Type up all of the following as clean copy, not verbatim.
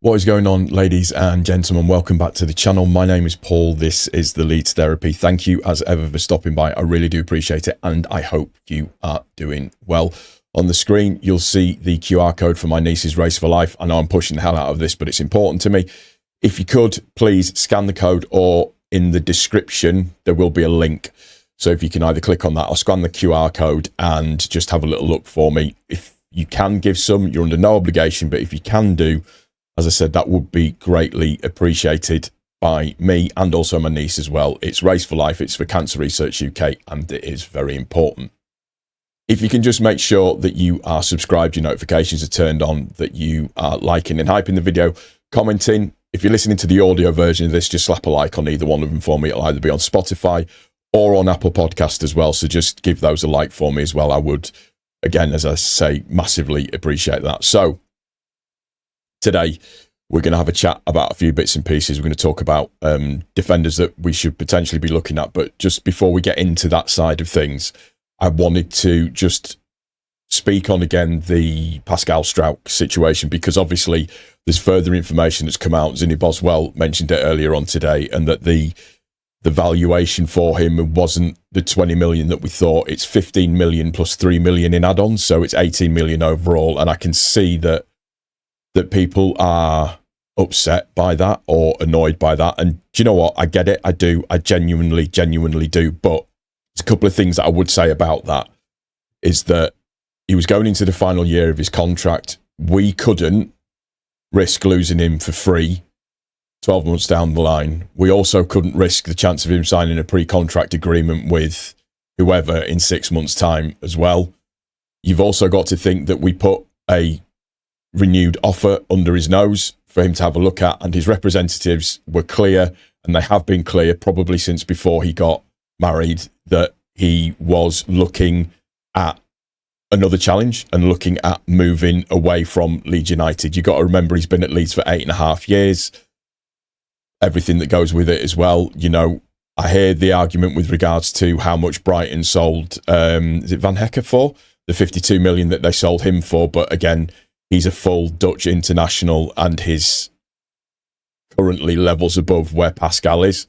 What is going on, ladies and gentlemen? Welcome back to the channel. My name is Paul. This is the Leeds Therapy. Thank you as ever for stopping by. I really do appreciate it, and I hope you are doing well. On the screen, you'll see the QR code for my niece's Race for Life. I know I'm pushing the hell out of this, but it's important to me. If you could, please scan the code, or in the description, there will be a link. So if you can either click on that or scan the QR code and just have a little look for me. If you can give some, you're under no obligation, but if you can do, as I said, that would be greatly appreciated by me and also my niece as well. It's Race for Life, it's for Cancer Research UK, and it is very important. If you can just make sure that you are subscribed, your notifications are turned on, that you are liking and hyping the video, commenting. If you're listening to the audio version of this, just slap a like on either one of them for me. It'll either be on Spotify or on Apple Podcast as well, so just give those a like for me as well. I would, again, as I say, massively appreciate that. So, today, we're going to have a chat about a few bits and pieces. We're going to talk about defenders that we should potentially be looking at. But just before we get into that side of things, I wanted to just speak on, again, the Pascal Struijk situation, because obviously there's further information that's come out. Zinni Boswell mentioned it earlier on today, and that the valuation for him wasn't the 20 million that we thought. It's 15 million plus 3 million in add-ons, so it's 18 million overall. And I can see that people are upset by that or annoyed by that. And do you know what? I get it. I do. I genuinely do. But there's a couple of things that I would say about that, is that he was going into the final year of his contract. We couldn't risk losing him for free 12 months down the line. We also couldn't risk the chance of him signing a pre-contract agreement with whoever in 6 months' time as well. You've also got to think that we put a renewed offer under his nose for him to have a look at, and his representatives were clear, and they have been clear probably since before he got married, that he was looking at another challenge and looking at moving away from Leeds United. You've got to remember, he's been at Leeds for 8.5 years, everything that goes with it as well. You know, I hear the argument with regards to how much Brighton sold is it Van Hecker for, the 52 million that they sold him for, but again, he's a full Dutch international, and his currently levels above where Pascal is.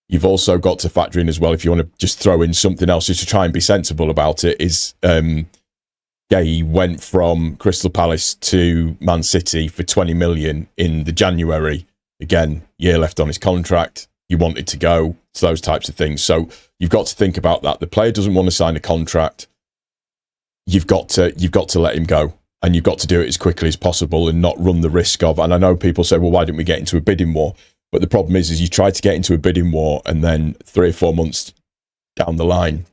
You've also got to factor in as well, if you want to just throw in something else just to try and be sensible about it, is he went from Crystal Palace to Man City for 20 million in the January. Again, year left on his contract. You wanted to go. It's those types of things. So you've got to think about that. The player doesn't want to sign a contract. You've got to let him go. And you've got to do it as quickly as possible and not run the risk of, and I know people say, well, why didn't we get into a bidding war? But the problem is you try to get into a bidding war, and then 3 or 4 months down the line,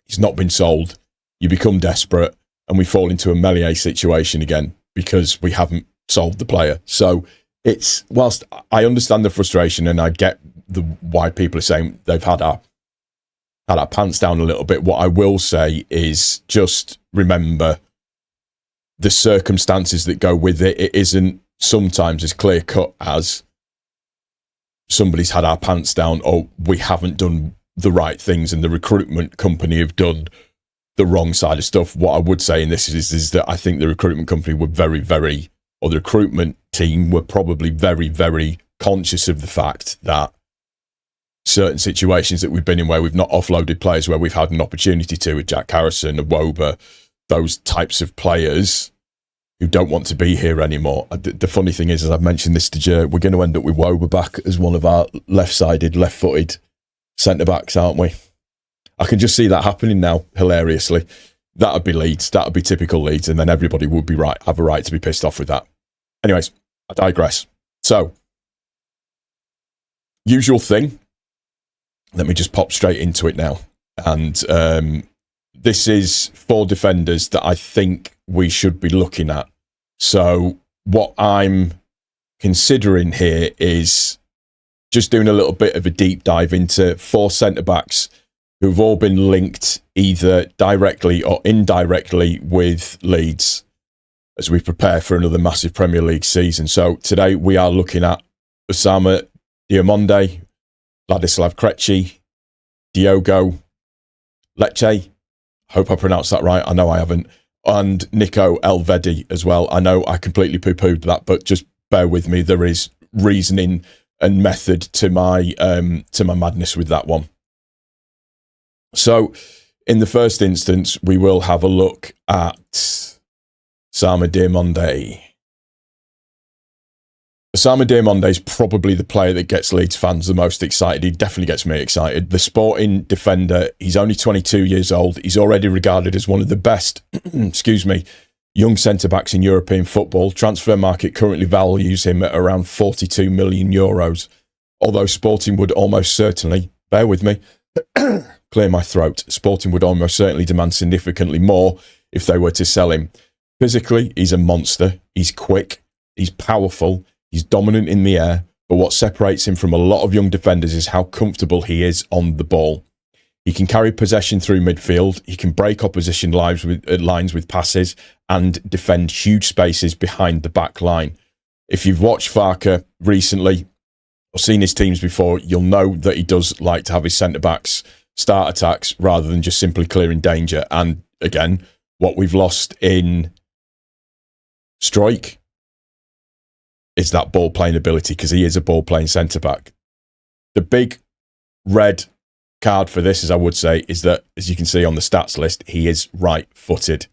he's not been sold. You become desperate, and we fall into a melee situation again because we haven't sold the player. So it's, whilst I understand the frustration and I get why people are saying they've had our pants down a little bit, what I will say is just remember the circumstances that go with it. It isn't sometimes as clear cut as somebody's had our pants down, or we haven't done the right things and the recruitment company have done the wrong side of stuff. What I would say in this is that I think the recruitment company were the recruitment team were probably very, very conscious of the fact that certain situations that we've been in where we've not offloaded players where we've had an opportunity to, with Jack Harrison, Awoba, those types of players who don't want to be here anymore. The funny thing is, as I've mentioned this to Jer, we're going to end up with Woba back as one of our left-sided, left-footed centre-backs, aren't we? I can just see that happening now, hilariously. That would be Leeds. That would be typical Leeds, and then everybody would be have a right to be pissed off with that. Anyways, I digress. So, usual thing. Let me just pop straight into it now. And this is 4 defenders that I think we should be looking at. So what I'm considering here is just doing a little bit of a deep dive into 4 centre-backs who've all been linked either directly or indirectly with Leeds as we prepare for another massive Premier League season. So today we are looking at Osama Diomande, Ladislav Krejci, Diogo Leite, hope I pronounced that right, I know I haven't, and Nico Elvedi as well. I know I completely poo-pooed that, but just bear with me. There is reasoning and method to my madness with that one. So, in the first instance, we will have a look at Diomande. Diomande is probably the player that gets Leeds fans the most excited. He definitely gets me excited. The sporting defender, he's only 22 years old. He's already regarded as one of the best, excuse me, young centre-backs in European football. Transfer market currently values him at around 42 million euros. Although Sporting would almost certainly, bear with me, clear my throat, Sporting would almost certainly demand significantly more if they were to sell him. Physically, he's a monster. He's quick. He's powerful. He's dominant in the air. But what separates him from a lot of young defenders is how comfortable he is on the ball. He can carry possession through midfield. He can break opposition lines with passes and defend huge spaces behind the back line. If you've watched Farke recently or seen his teams before, you'll know that he does like to have his centre-backs start attacks rather than just simply clearing danger. And again, what we've lost in Struijk is that ball-playing ability, because he is a ball-playing centre-back. The big red card for this, as I would say, is that, as you can see on the stats list, he is right-footed.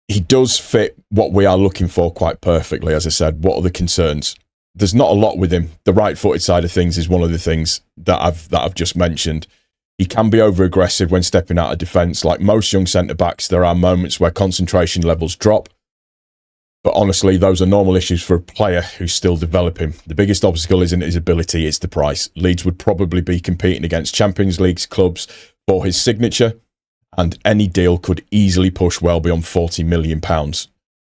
He does fit what we are looking for quite perfectly, as I said. What are the concerns? There's not a lot with him. The right-footed side of things is one of the things that I've just mentioned. He can be over-aggressive when stepping out of defence. Like most young centre-backs, there are moments where concentration levels drop. But honestly, those are normal issues for a player who's still developing. The biggest obstacle isn't his ability, it's the price. Leeds would probably be competing against Champions League clubs for his signature, and any deal could easily push well beyond £40 million.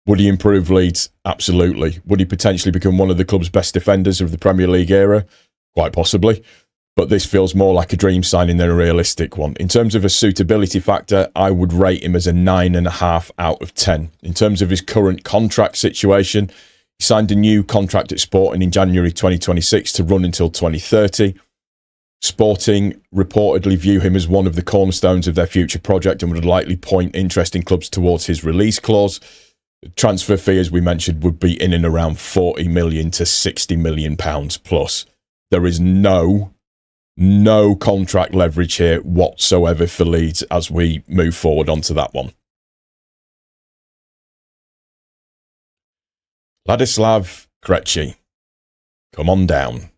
Would he improve Leeds? Absolutely. Would he potentially become one of the club's best defenders of the Premier League era? Quite possibly. But this feels more like a dream signing than a realistic one. In terms of a suitability factor, I would rate him as a 9.5 out of 10. In terms of his current contract situation, he signed a new contract at Sporting in January 2026 to run until 2030. Sporting reportedly view him as one of the cornerstones of their future project and would likely point interesting clubs towards his release clause. The transfer fee, as we mentioned, would be in and around £40 million to £60 million plus. There is no contract leverage here whatsoever for Leeds as we move forward onto that one. Ladislav Krejci, come on down.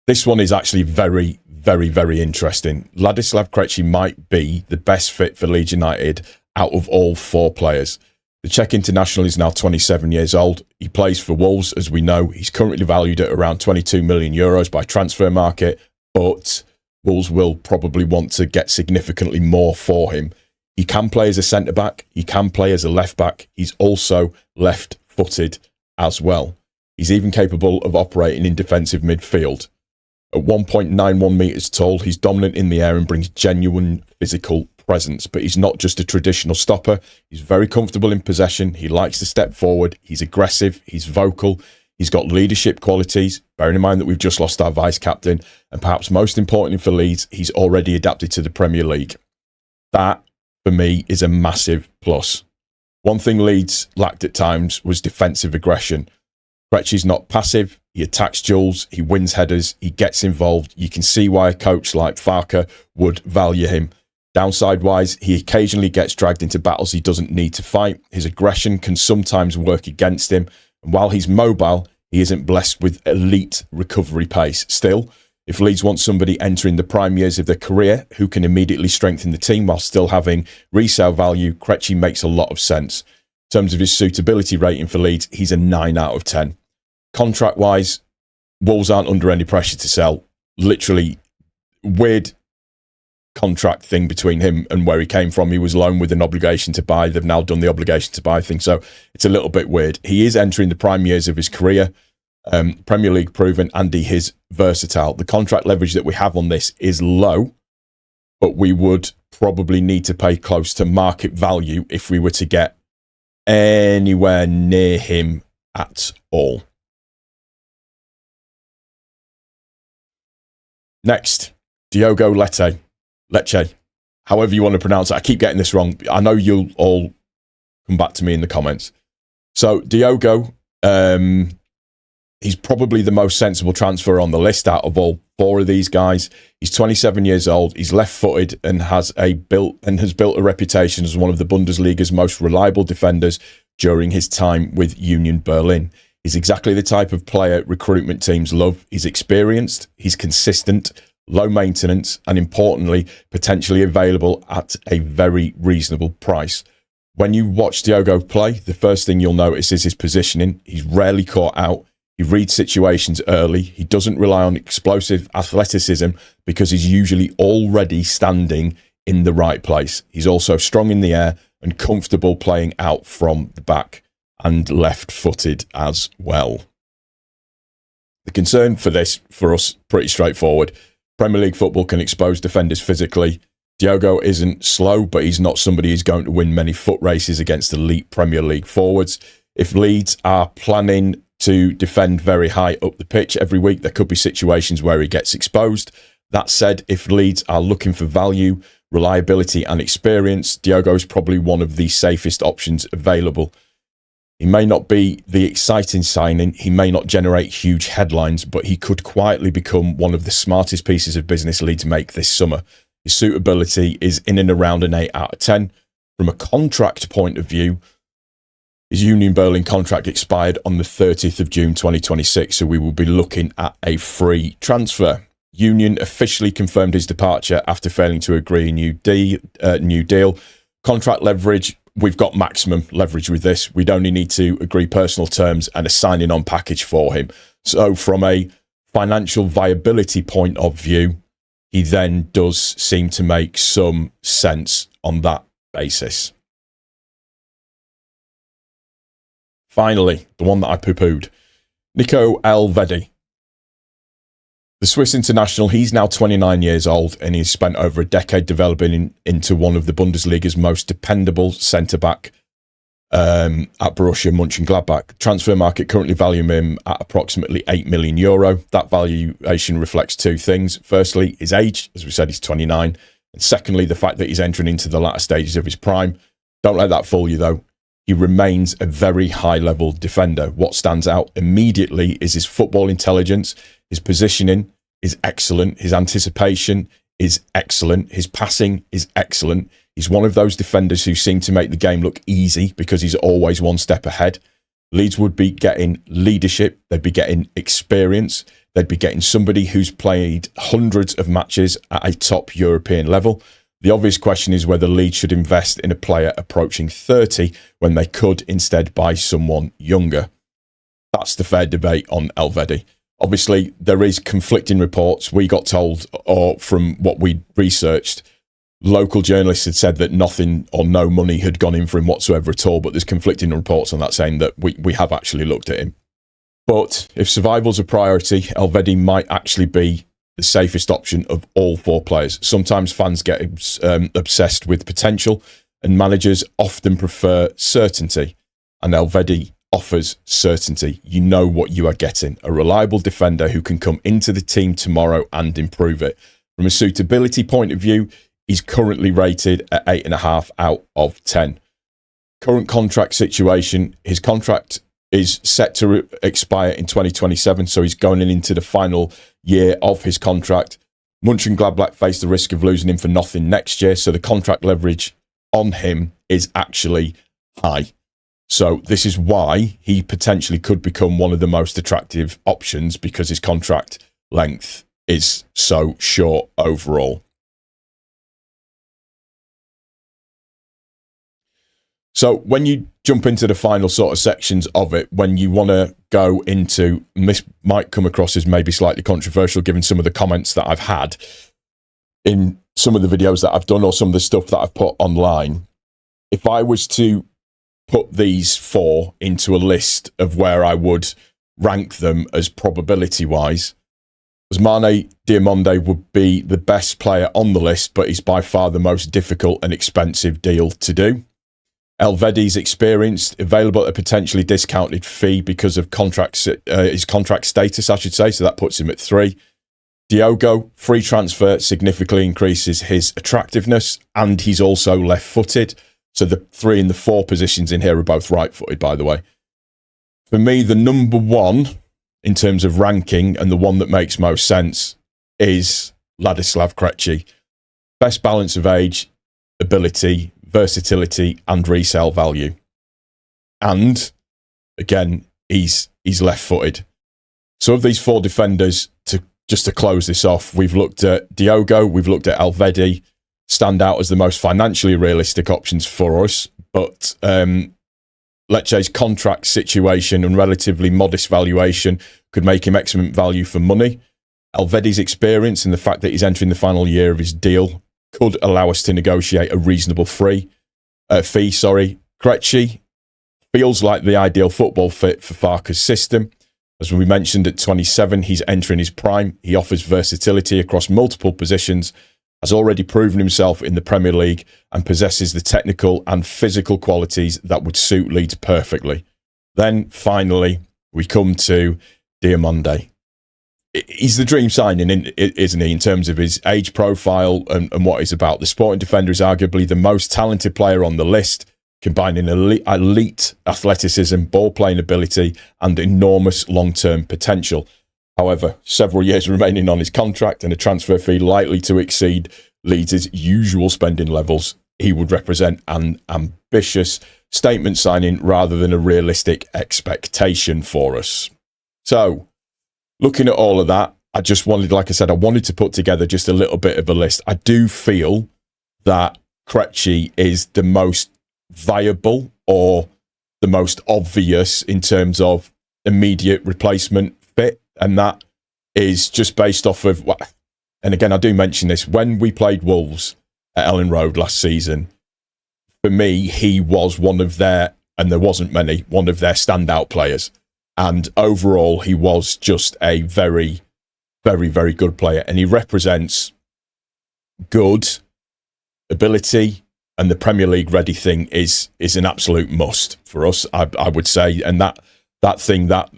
This one is actually very, very, very interesting. Ladislav Krejci might be the best fit for Leeds United out of all four players. The Czech international is now 27 years old. He plays for Wolves, as we know. He's currently valued at around 22 million euros by transfer market. But Wolves will probably want to get significantly more for him. He can play as a centre-back. He can play as a left-back. He's also left-footed as well. He's even capable of operating in defensive midfield. At 1.91 metres tall, he's dominant in the air and brings genuine physical presence. But he's not just a traditional stopper. He's very comfortable in possession. He likes to step forward. He's aggressive. He's vocal. He's got leadership qualities, bearing in mind that we've just lost our vice-captain. And perhaps most importantly for Leeds, he's already adapted to the Premier League. That, for me, is a massive plus. One thing Leeds lacked at times was defensive aggression. Krejci's not passive. He attacks duels. He wins headers. He gets involved. You can see why a coach like Farke would value him. Downside-wise, he occasionally gets dragged into battles he doesn't need to fight. His aggression can sometimes work against him. And while he's mobile, he isn't blessed with elite recovery pace. Still, if Leeds want somebody entering the prime years of their career who can immediately strengthen the team while still having resale value, Krejci makes a lot of sense. In terms of his suitability rating for Leeds, he's a 9 out of 10. Contract-wise, Wolves aren't under any pressure to sell. Literally, weird contract thing between him and where he came from. He was loaned with an obligation to buy. They've now done the obligation to buy thing, so it's a little bit weird. He is entering the prime years of his career, Premier League proven, and he is versatile. The contract leverage that we have on this is low, but we would probably need to pay close to market value if we were to get anywhere near him at all. Next, Diogo Leite, however you want to pronounce it. I keep getting this wrong. I know you'll all come back to me in the comments. So Diogo, he's probably the most sensible transfer on the list out of all four of these guys. He's 27 years old. He's left-footed and has built a reputation as one of the Bundesliga's most reliable defenders during his time with Union Berlin. He's exactly the type of player recruitment teams love. He's experienced, he's consistent, low maintenance, and importantly, potentially available at a very reasonable price. When you watch Diogo play, the first thing you'll notice is his positioning. He's rarely caught out. He reads situations early. He doesn't rely on explosive athleticism because he's usually already standing in the right place. He's also strong in the air and comfortable playing out from the back, and left-footed as well. The concern for us, pretty straightforward. Premier League football can expose defenders physically. Diogo isn't slow, but he's not somebody who's going to win many foot races against elite Premier League forwards. If Leeds are planning to defend very high up the pitch every week, there could be situations where he gets exposed. That said, if Leeds are looking for value, reliability and experience, Diogo is probably one of the safest options available. He may not be the exciting signing, he may not generate huge headlines, but he could quietly become one of the smartest pieces of business Leeds make this summer. His suitability is in and around an 8 out of 10. From a contract point of view, his Union Berlin contract expired on the 30th of June 2026, so we will be looking at a free transfer. Union officially confirmed his departure after failing to agree a new deal. Contract leverage, we've got maximum leverage with this. We'd only need to agree personal terms and a signing on package for him. So from a financial viability point of view, he then does seem to make some sense on that basis. Finally, the one that I poo-pooed, Nico Elvedi. The Swiss international, he's now 29 years old and he's spent over a decade developing into one of the Bundesliga's most dependable centre-back at Borussia Mönchengladbach. Transfer market currently valuing him at approximately €8 million. That valuation reflects two things. Firstly, his age, as we said, he's 29. And secondly, the fact that he's entering into the latter stages of his prime. Don't let that fool you though. He remains a very high-level defender. What stands out immediately is his football intelligence. His positioning is excellent. His anticipation is excellent. His passing is excellent. He's one of those defenders who seem to make the game look easy because he's always one step ahead. Leeds would be getting leadership. They'd be getting experience. They'd be getting somebody who's played hundreds of matches at a top European level. The obvious question is whether Leeds should invest in a player approaching 30 when they could instead buy someone younger. That's the fair debate on Elvedi. Obviously, there is conflicting reports. We got told, or from what we researched, local journalists had said that nothing or no money had gone in for him whatsoever at all, but there's conflicting reports on that saying that we have actually looked at him. But if survival's a priority, Elvedi might actually be the safest option of all four players. Sometimes fans get obsessed with potential, and managers often prefer certainty. And Elvedi offers certainty. You know what you are getting. A reliable defender who can come into the team tomorrow and improve it. From a suitability point of view, he's currently rated at 8.5 out of 10. Current contract situation, his contract is set to expire in 2027, so he's going into the final year of his contract. Mönchengladbach face the risk of losing him for nothing next year, so the contract leverage on him is actually high. So this is why he potentially could become one of the most attractive options because his contract length is so short overall. So when you jump into the final sort of sections of it, when you want to go into, and this might come across as maybe slightly controversial given some of the comments that I've had in some of the videos that I've done or some of the stuff that I've put online, if I was to put these four into a list of where I would rank them as probability-wise, Ousmane Diomande would be the best player on the list, but he's by far the most difficult and expensive deal to do. Elvedi's experienced, available at a potentially discounted fee because of his contract status, I should say, so that puts him at 3. Diogo, free transfer, significantly increases his attractiveness, and he's also left-footed. So the 3 and the 4 positions in here are both right-footed, by the way. For me, the number one in terms of ranking, and the one that makes most sense, is Ladislav Krejci. Best balance of age, ability, versatility, and resale value. And again, he's left-footed. So of these 4 defenders, just to close this off, we've looked at Diogo, we've looked at Elvedi, stand out as the most financially realistic options for us, but Lecce's contract situation and relatively modest valuation could make him excellent value for money. Elvedi's experience and the fact that he's entering the final year of his deal could allow us to negotiate a reasonable fee. Krejci feels like the ideal football fit for Farke's system. As we mentioned, at 27, he's entering his prime. He offers versatility across multiple positions, has already proven himself in the Premier League, and possesses the technical and physical qualities that would suit Leeds perfectly. Then, finally, we come to Diomande. He's the dream signing, isn't he, in terms of his age profile and what he's about. The sporting defender is arguably the most talented player on the list, combining elite athleticism, ball-playing ability, and enormous long-term potential. However, several years remaining on his contract and a transfer fee likely to exceed Leeds' usual spending levels, he would represent an ambitious statement signing rather than a realistic expectation for us. So, looking at all of that, I just wanted, like I said, I wanted to put together just a little bit of a list. I do feel that Krejci is the most viable or the most obvious in terms of immediate replacement fit, and that is just based off of, and again, I do mention this, when we played Wolves at Ellen Road last season, for me, he was one of their, and there wasn't many, one of their standout players. And overall, he was just a very, very, very good player. And he represents good ability, and the Premier League ready thing is an absolute must for us, I would say. And that thing that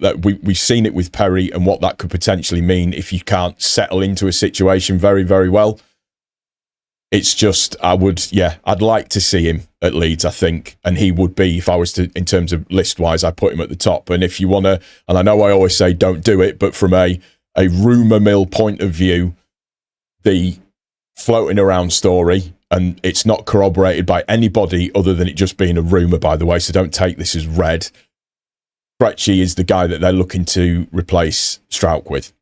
we've seen it with Perry, and what that could potentially mean if you can't settle into a situation very, very well. It's just, I'd like to see him at Leeds, I think. And he would be, if I was to, in terms of list-wise, I'd put him at the top. And if you want to, and I know I always say don't do it, but from a rumour mill point of view, the floating around story, and it's not corroborated by anybody other than it just being a rumour, by the way, so don't take this as read. Krejci is the guy that they're looking to replace Struijk with.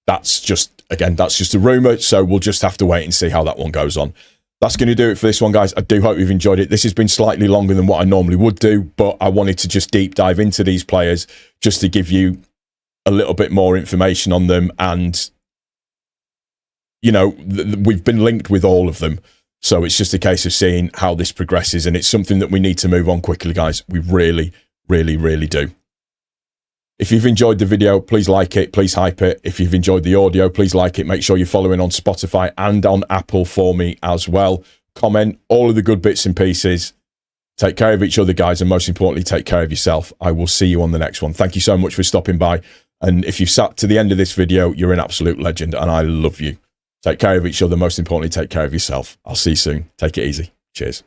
That's just a rumour, so we'll just have to wait and see how that one goes on. That's going to do it for this one, guys. I do hope you've enjoyed it. This has been slightly longer than what I normally would do, but I wanted to just deep dive into these players just to give you a little bit more information on them. And, you know, we've been linked with all of them. So it's just a case of seeing how this progresses. And it's something that we need to move on quickly, guys. We really, really, really do. If you've enjoyed the video, please like it, please hype it. If you've enjoyed the audio, please like it. Make sure you're following on Spotify and on Apple for me as well. Comment all of the good bits and pieces. Take care of each other, guys, and most importantly, take care of yourself. I will see you on the next one. Thank you so much for stopping by. And if you've sat to the end of this video, you're an absolute legend, and I love you. Take care of each other. Most importantly, take care of yourself. I'll see you soon. Take it easy. Cheers.